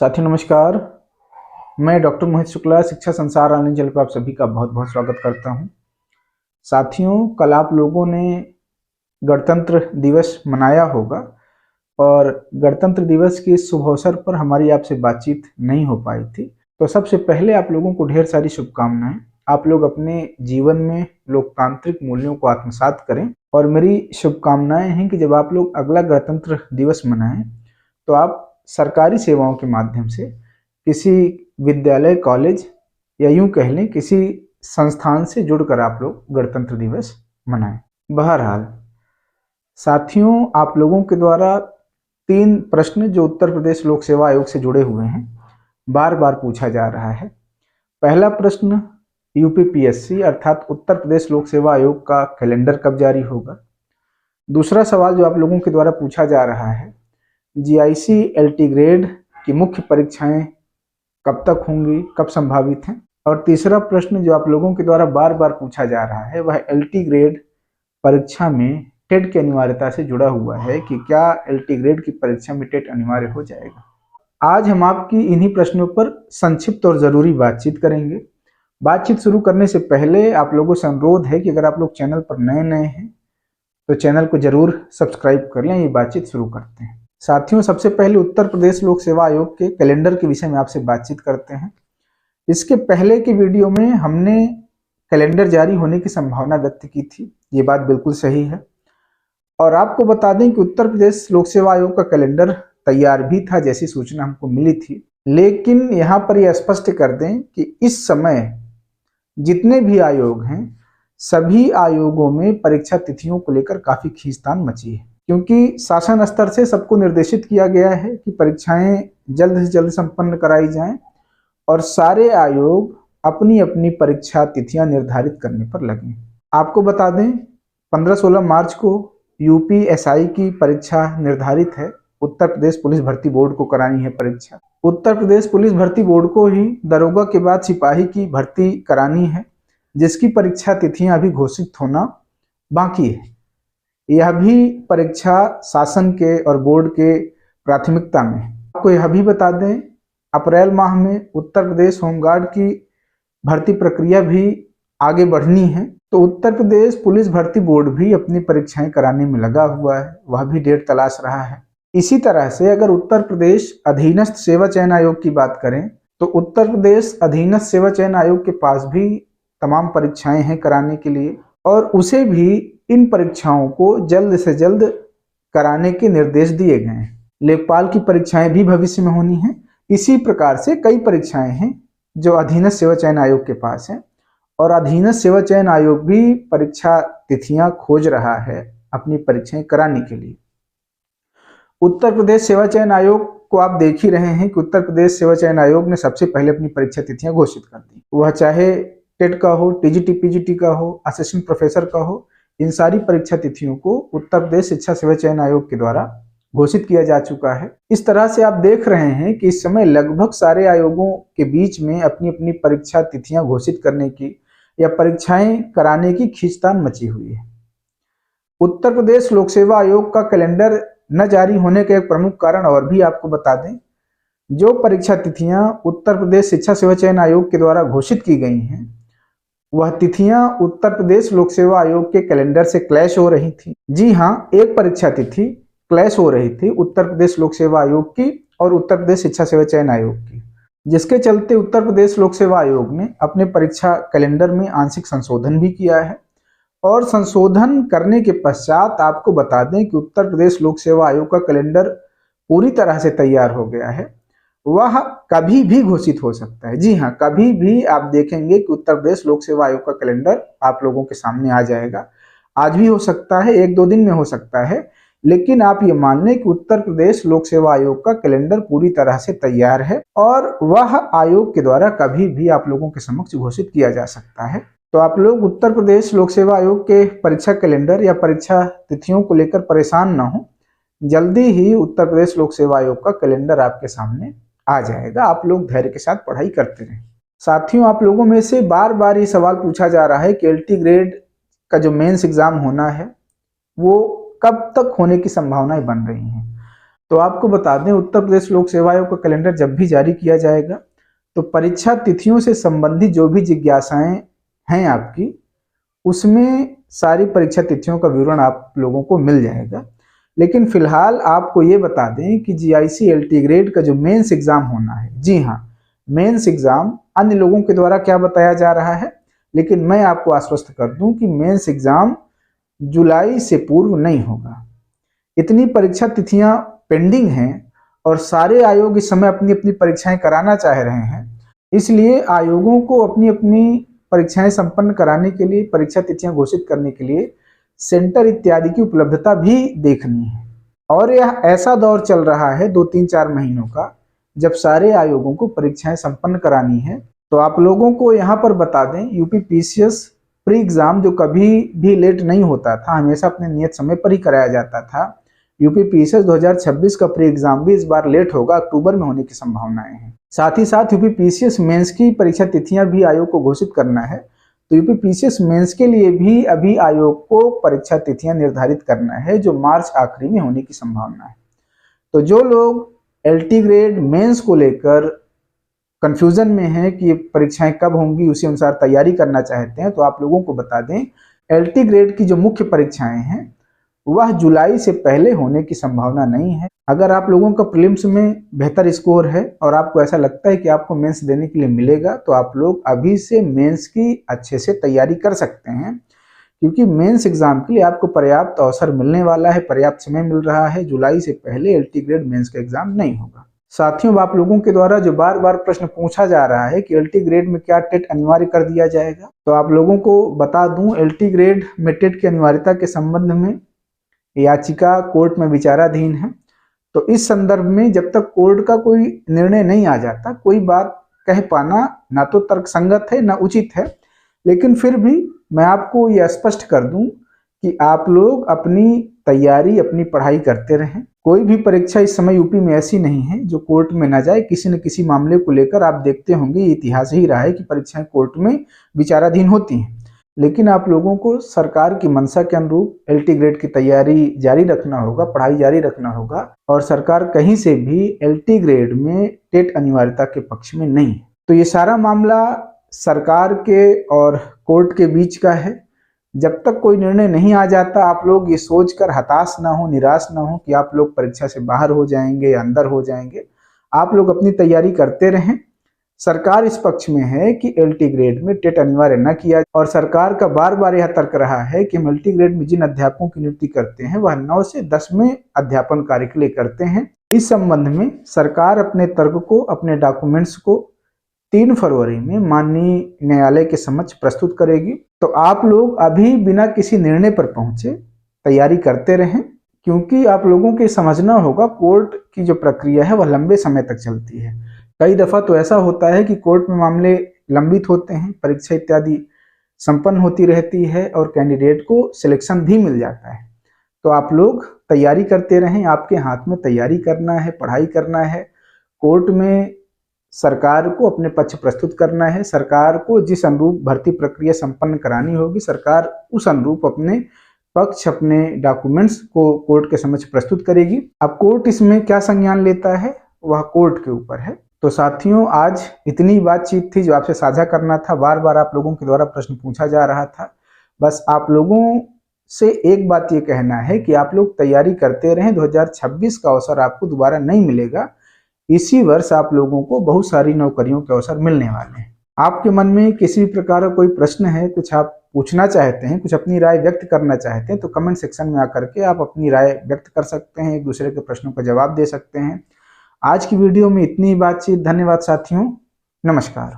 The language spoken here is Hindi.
साथियों नमस्कार। मैं डॉक्टर मोहित शुक्ला शिक्षा संसार ऑनलाइन चैनल पर आप सभी का बहुत बहुत स्वागत करता हूं। साथियों, कल आप लोगों ने गणतंत्र दिवस मनाया होगा और गणतंत्र दिवस के इस शुभ अवसर पर हमारी आपसे बातचीत नहीं हो पाई थी। तो सबसे पहले आप लोगों को ढेर सारी शुभकामनाएं। आप लोग अपने जीवन में लोकतांत्रिक मूल्यों को आत्मसात करें और मेरी शुभकामनाएं हैं कि जब आप लोग अगला गणतंत्र दिवस मनाएं तो आप सरकारी सेवाओं के माध्यम से किसी विद्यालय, कॉलेज या यूं कह लें किसी संस्थान से जुड़कर आप लोग गणतंत्र दिवस मनाएं। बहरहाल साथियों, आप लोगों के द्वारा 3 प्रश्न जो उत्तर प्रदेश लोक सेवा आयोग से जुड़े हुए हैं बार बार पूछा जा रहा है। पहला प्रश्न, यूपीपीएससी अर्थात उत्तर प्रदेश लोक सेवा आयोग का कैलेंडर कब जारी होगा। दूसरा सवाल जो आप लोगों के द्वारा पूछा जा रहा है, जीआईसी एलटी ग्रेड की मुख्य परीक्षाएं कब तक होंगी, कब संभावित हैं। और तीसरा प्रश्न जो आप लोगों के द्वारा बार बार पूछा जा रहा है वह एलटी ग्रेड परीक्षा में टेट की अनिवार्यता से जुड़ा हुआ है कि क्या एलटी ग्रेड की परीक्षा में टेट अनिवार्य हो जाएगा। आज हम आपकी इन्हीं प्रश्नों पर संक्षिप्त और जरूरी बातचीत करेंगे। बातचीत शुरू करने से पहले आप लोगों से अनुरोध है कि अगर आप लोग चैनल पर नए हैं तो चैनल को जरूर सब्सक्राइब कर लें। ये बातचीत शुरू करते हैं। साथियों, सबसे पहले उत्तर प्रदेश लोक सेवा आयोग के कैलेंडर के विषय में आपसे बातचीत करते हैं। इसके पहले की वीडियो में हमने कैलेंडर जारी होने की संभावना व्यक्त की थी। ये बात बिल्कुल सही है और आपको बता दें कि उत्तर प्रदेश लोक सेवा आयोग का कैलेंडर तैयार भी था जैसी सूचना हमको मिली थी। लेकिन यहाँ पर यह स्पष्ट कर दें कि इस समय जितने भी आयोग हैं सभी आयोगों में परीक्षा तिथियों को लेकर काफी खींचतान मची है, क्योंकि शासन स्तर से सबको निर्देशित किया गया है कि परीक्षाएं जल्द से जल्द संपन्न कराई जाएं और सारे आयोग अपनी अपनी परीक्षा तिथियां निर्धारित करने पर लगे। आपको बता दें 15-16 मार्च को यूपीएसआई की परीक्षा निर्धारित है। उत्तर प्रदेश पुलिस भर्ती बोर्ड को करानी है परीक्षा। उत्तर प्रदेश पुलिस भर्ती बोर्ड को ही दरोगा के बाद सिपाही की भर्ती करानी है, जिसकी परीक्षा तिथियां अभी घोषित होना बाकी है। यह भी परीक्षा शासन के और बोर्ड के प्राथमिकता में। आपको यह भी बता दें अप्रैल माह में उत्तर प्रदेश होमगार्ड की भर्ती प्रक्रिया भी आगे बढ़नी है, तो उत्तर प्रदेश पुलिस भर्ती बोर्ड भी अपनी परीक्षाएं कराने में लगा हुआ है, वह भी डेट तलाश रहा है। इसी तरह से अगर उत्तर प्रदेश अधीनस्थ सेवा चयन आयोग की बात करें तो उत्तर प्रदेश अधीनस्थ सेवा चयन आयोग के पास भी तमाम परीक्षाएं हैं कराने के लिए और उसे भी इन परीक्षाओं को जल्द से जल्द कराने के निर्देश दिए गए हैं। लेखपाल की परीक्षाएं भी भविष्य में होनी है। इसी प्रकार से कई परीक्षाएं हैं जो अधीनस्थ सेवा चयन आयोग के पास हैं और अधीनस्थ सेवा चयन आयोग भी परीक्षा तिथियां खोज रहा है अपनी परीक्षाएं कराने के लिए। उत्तर प्रदेश सेवा चयन आयोग को आप देख ही रहे हैं कि उत्तर प्रदेश सेवा चयन आयोग ने सबसे पहले अपनी परीक्षा तिथियां घोषित कर दी। वह चाहे टेट का हो, टीजीटी पीजीटी का हो, असिस्टेंट प्रोफेसर का हो, इन सारी परीक्षा तिथियों को उत्तर प्रदेश शिक्षा सेवा चयन आयोग के द्वारा घोषित किया जा चुका है। इस तरह से आप देख रहे हैं कि इस समय लगभग सारे आयोगों के बीच में अपनी अपनी परीक्षा तिथियां घोषित करने की या परीक्षाएं कराने की खींचतान मची हुई है। उत्तर प्रदेश लोक सेवा आयोग का कैलेंडर न जारी होने का एक प्रमुख कारण और भी आपको बता दें, जो परीक्षा तिथियां उत्तर प्रदेश शिक्षा सेवा चयन आयोग के द्वारा घोषित की गई हैं वह तिथियां उत्तर प्रदेश लोक सेवा आयोग के कैलेंडर से क्लैश हो रही थी। जी हाँ, एक परीक्षा तिथि क्लैश हो रही थी उत्तर प्रदेश लोक सेवा आयोग की और उत्तर प्रदेश शिक्षा सेवा चयन आयोग की, जिसके चलते उत्तर प्रदेश लोक सेवा आयोग ने अपने परीक्षा कैलेंडर में आंशिक संशोधन भी किया है। और संशोधन करने के पश्चात आपको बता दें कि उत्तर प्रदेश लोक सेवा आयोग का कैलेंडर पूरी तरह से तैयार हो गया है। वह कभी भी घोषित हो सकता है। जी हाँ, कभी भी आप देखेंगे कि उत्तर प्रदेश लोक सेवा आयोग का कैलेंडर आप लोगों के सामने आ जाएगा। आज भी हो सकता है, 1-2 दिन में हो सकता है, लेकिन आप ये मान लें कि उत्तर प्रदेश लोक सेवा आयोग का कैलेंडर पूरी तरह से तैयार है और वह आयोग के द्वारा कभी भी आप लोगों के समक्ष घोषित किया जा सकता है। तो आप लोग उत्तर प्रदेश लोक सेवा आयोग के परीक्षा कैलेंडर या परीक्षा तिथियों को लेकर परेशान ना हो। जल्दी ही उत्तर प्रदेश लोक सेवा आयोग का कैलेंडर आपके सामने आ जाएगा। आप लोग धैर्य के साथ पढ़ाई करते रहें। साथियों, आप लोगों में से बार बार ये सवाल पूछा जा रहा है कि एलटी ग्रेड का जो मेंस एग्जाम होना है वो कब तक होने की संभावनाएं बन रही हैं। तो आपको बता दें, उत्तर प्रदेश लोक सेवा आयोग का कैलेंडर जब भी जारी किया जाएगा तो परीक्षा तिथियों से संबंधित जो भी जिज्ञासाएं हैं आपकी, उसमें सारी परीक्षा तिथियों का विवरण आप लोगों को मिल जाएगा। लेकिन फिलहाल आपको ये बता दें कि जीआईसी एलटी ग्रेड का जो मेंस एग्जाम होना है, जी हाँ, मेंस एग्जाम अन्य लोगों के द्वारा क्या बताया जा रहा है, लेकिन मैं आपको आश्वस्त कर दूं कि मेंस एग्जाम जुलाई से पूर्व नहीं होगा। इतनी परीक्षा तिथियां पेंडिंग हैं और सारे आयोग इस समय अपनी अपनी परीक्षाएं कराना चाह रहे हैं, इसलिए आयोगों को अपनी अपनी परीक्षाएं संपन्न कराने के लिए, परीक्षा तिथियां घोषित करने के लिए सेंटर इत्यादि की उपलब्धता भी देखनी है। और यह ऐसा दौर चल रहा है 2-3-4 महीनों का, जब सारे आयोगों को परीक्षाएं संपन्न करानी है। तो आप लोगों को यहाँ पर बता दें, यूपी पीसीएस प्री एग्जाम जो कभी भी लेट नहीं होता था, हमेशा अपने नियत समय पर ही कराया जाता था, यूपी पीसीएस 2026 का प्री एग्जाम भी इस बार लेट होगा, अक्टूबर में होने की संभावनाएं हैं। साथ ही साथ यूपी पीसीएस मेंस की परीक्षा तिथियां भी आयोग को घोषित करना है, तो यूपी पीसीएस मेंस के लिए भी अभी आयोग को परीक्षा तिथियां निर्धारित करना है, जो मार्च आखिरी में होने की संभावना है। तो जो लोग एलटी ग्रेड मेंस को लेकर कंफ्यूजन में है कि ये परीक्षाएं कब होंगी, उसी अनुसार तैयारी करना चाहते हैं, तो आप लोगों को बता दें, एलटी ग्रेड की जो मुख्य परीक्षाएं हैं वह जुलाई से पहले होने की संभावना नहीं है। अगर आप लोगों का प्रीलिम्स में बेहतर स्कोर है और आपको ऐसा लगता है कि आपको मेंस देने के लिए मिलेगा, तो आप लोग अभी से मेंस की अच्छे से तैयारी कर सकते हैं, क्योंकि मेंस एग्जाम के लिए आपको पर्याप्त अवसर मिलने वाला है, पर्याप्त समय मिल रहा है। जुलाई से पहले एलटी ग्रेड मेंस का एग्जाम नहीं होगा। साथियों, आप लोगों के द्वारा जो बार बार प्रश्न पूछा जा रहा है कि एलटी ग्रेड में क्या टेट अनिवार्य कर दिया जाएगा, तो आप लोगों को बता दूं, एलटी ग्रेड में टेट की अनिवार्यता के संबंध में याचिका कोर्ट में विचाराधीन है। तो इस संदर्भ में जब तक कोर्ट का कोई निर्णय नहीं आ जाता, कोई बात कह पाना ना तो तर्कसंगत है ना उचित है। लेकिन फिर भी मैं आपको यह स्पष्ट कर दूं कि आप लोग अपनी तैयारी, अपनी पढ़ाई करते रहें। कोई भी परीक्षा इस समय यूपी में ऐसी नहीं है जो कोर्ट में न जाए। किसी न किसी मामले को लेकर आप देखते होंगे, इतिहास ही रहा है कि परीक्षाएं कोर्ट में विचाराधीन होती हैं। लेकिन आप लोगों को सरकार की मंशा के अनुरूप एलटी ग्रेड की तैयारी जारी रखना होगा, पढ़ाई जारी रखना होगा। और सरकार कहीं से भी एलटी ग्रेड में टेट अनिवार्यता के पक्ष में नहीं है। तो ये सारा मामला सरकार के और कोर्ट के बीच का है। जब तक कोई निर्णय नहीं आ जाता, आप लोग ये सोचकर हताश ना हो, निराश ना हो कि आप लोग परीक्षा से बाहर हो जाएंगे या अंदर हो जाएंगे। आप लोग अपनी तैयारी करते रहें। सरकार इस पक्ष में है कि एलटी ग्रेड में टेट अनिवार्य न किया, और सरकार का बार बार यह तर्क रहा है कि हम एलटी ग्रेड में जिन अध्यापकों की नियुक्ति करते हैं वह 9 से 10वें अध्यापन कार्य के लिए करते हैं। इस संबंध में सरकार अपने तर्क को, अपने डॉक्यूमेंट्स को 3 फरवरी में माननीय न्यायालय के समक्ष प्रस्तुत करेगी। तो आप लोग अभी बिना किसी निर्णय पर पहुंचे तैयारी करते रहें, क्योंकि आप लोगों के समझना होगा, कोर्ट की जो प्रक्रिया है वह लंबे समय तक चलती है। कई दफा तो ऐसा होता है कि कोर्ट में मामले लंबित होते हैं, परीक्षा इत्यादि संपन्न होती रहती है और कैंडिडेट को सिलेक्शन भी मिल जाता है। तो आप लोग तैयारी करते रहें, आपके हाथ में तैयारी करना है, पढ़ाई करना है। कोर्ट में सरकार को अपने पक्ष प्रस्तुत करना है। सरकार को जिस अनुरूप भर्ती प्रक्रिया संपन्न करानी होगी, सरकार उस अनुरूप अपने पक्ष, अपने डॉक्यूमेंट्स को कोर्ट के समक्ष प्रस्तुत करेगी। अब कोर्ट इसमें क्या संज्ञान लेता है वह कोर्ट के ऊपर है। तो साथियों, आज इतनी बातचीत थी जो आपसे साझा करना था। बार बार आप लोगों के द्वारा प्रश्न पूछा जा रहा था। बस आप लोगों से एक बात ये कहना है कि आप लोग तैयारी करते रहें। 2026 का अवसर आपको दोबारा नहीं मिलेगा। इसी वर्ष आप लोगों को बहुत सारी नौकरियों के अवसर मिलने वाले हैं। आपके मन में किसी भी प्रकार का कोई प्रश्न है, कुछ आप पूछना चाहते हैं, कुछ अपनी राय व्यक्त करना चाहते हैं, तो कमेंट सेक्शन में आकर के आप अपनी राय व्यक्त कर सकते हैं, एक दूसरे के प्रश्नों का जवाब दे सकते हैं। आज की वीडियो में इतनी ही बातचीत। धन्यवाद साथियों, नमस्कार।